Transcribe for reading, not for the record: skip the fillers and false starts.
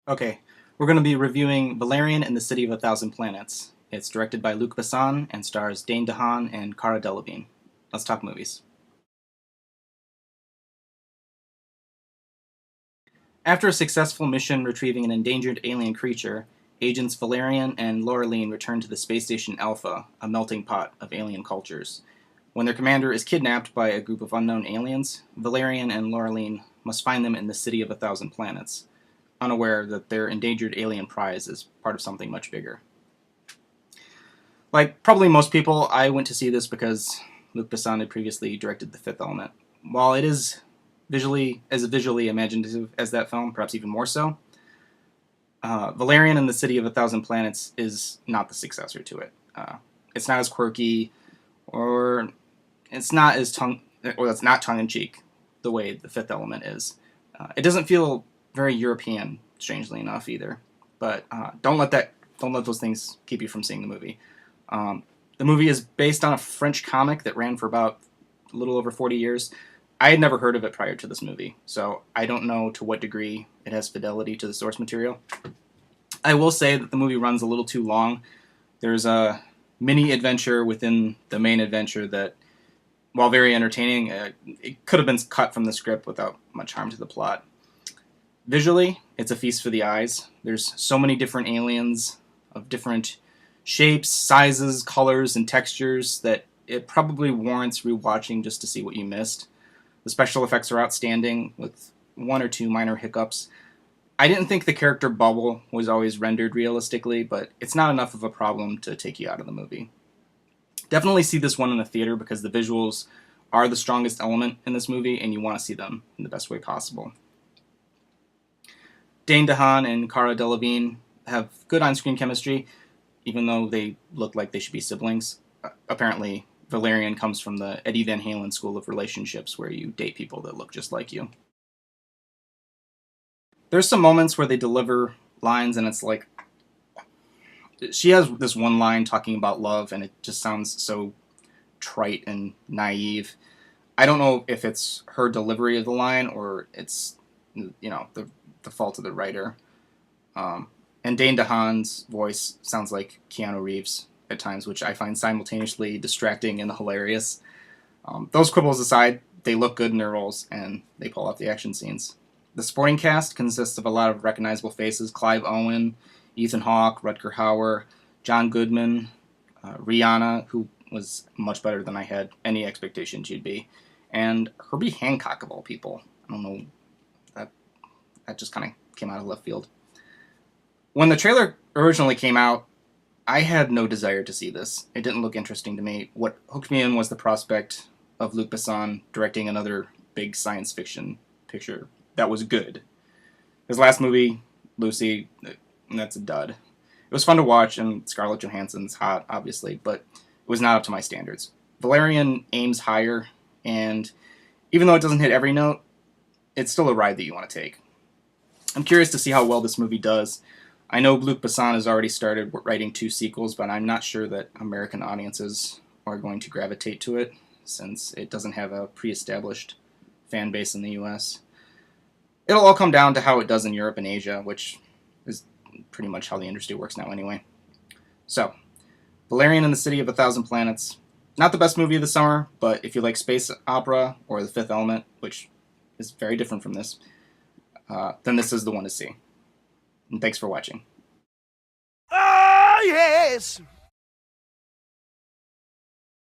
Okay, we're going to be reviewing Valerian and the City of a Thousand Planets. It's directed by Luc Besson and stars Dane DeHaan and Cara Delevingne. Let's talk movies. After a successful mission retrieving an endangered alien creature, agents Valerian and Laureline return to the space station Alpha, a melting pot of alien cultures. When their commander is kidnapped by a group of unknown aliens, Valerian and Laureline must find them in the City of a Thousand Planets, unaware that their endangered alien prize is part of something much bigger. Like probably most people, I went to see this because Luc Besson had previously directed The Fifth Element. While it is visually imaginative as that film, perhaps even more so, Valerian and the City of a Thousand Planets is not the successor to it. It's not as quirky, or it's not tongue in cheek the way The Fifth Element is. It doesn't feel very European, strangely enough, either. But don't let those things keep you from seeing the movie. The movie is based on a French comic that ran for about a little over 40 years. I had never heard of it prior to this movie, so I don't know to what degree it has fidelity to the source material. I will say that the movie runs a little too long. There's a mini adventure within the main adventure that, while very entertaining, it could have been cut from the script without much harm to the plot. Visually, it's a feast for the eyes. There's so many different aliens of different shapes, sizes, colors, and textures that it probably warrants rewatching just to see what you missed. The special effects are outstanding, with one or two minor hiccups. I didn't think the character Bubble was always rendered realistically, but it's not enough of a problem to take you out of the movie. Definitely see this one in the theater because the visuals are the strongest element in this movie, and you want to see them in the best way possible. Dane DeHaan and Cara Delevingne have good on-screen chemistry, even though they look like they should be siblings. Apparently, Valerian comes from the Eddie Van Halen school of relationships where you date people that look just like you. There's some moments where they deliver lines and it's like, she has this one line talking about love and it just sounds so trite and naive. I don't know if it's her delivery of the line or it's, the fault of the writer. And Dane DeHaan's voice sounds like Keanu Reeves at times, which I find simultaneously distracting and hilarious. Those quibbles aside, they look good in their roles, and they pull off the action scenes. The supporting cast consists of a lot of recognizable faces: Clive Owen, Ethan Hawke, Rutger Hauer, John Goodman, Rihanna, who was much better than I had any expectation she'd be, and Herbie Hancock, of all people. I don't know, that just kind of came out of left field. When the trailer originally came out, I had no desire to see this. It didn't look interesting to me. What hooked me in was the prospect of Luc Besson directing another big science fiction picture that was good. His last movie, Lucy, that's a dud. It was fun to watch, and Scarlett Johansson's hot, obviously, but it was not up to my standards. Valerian aims higher, and even though it doesn't hit every note, it's still a ride that you want to take. I'm curious to see how well this movie does. I know Luc Besson has already started writing 2 sequels, but I'm not sure that American audiences are going to gravitate to it, since it doesn't have a pre-established fan base in the US. It'll all come down to how it does in Europe and Asia, which is pretty much how the industry works now anyway. So, Valerian and the City of a Thousand Planets. Not the best movie of the summer, but if you like space opera or The Fifth Element, which is very different from this, then this is the one to see. And thanks for watching. Ah, yes!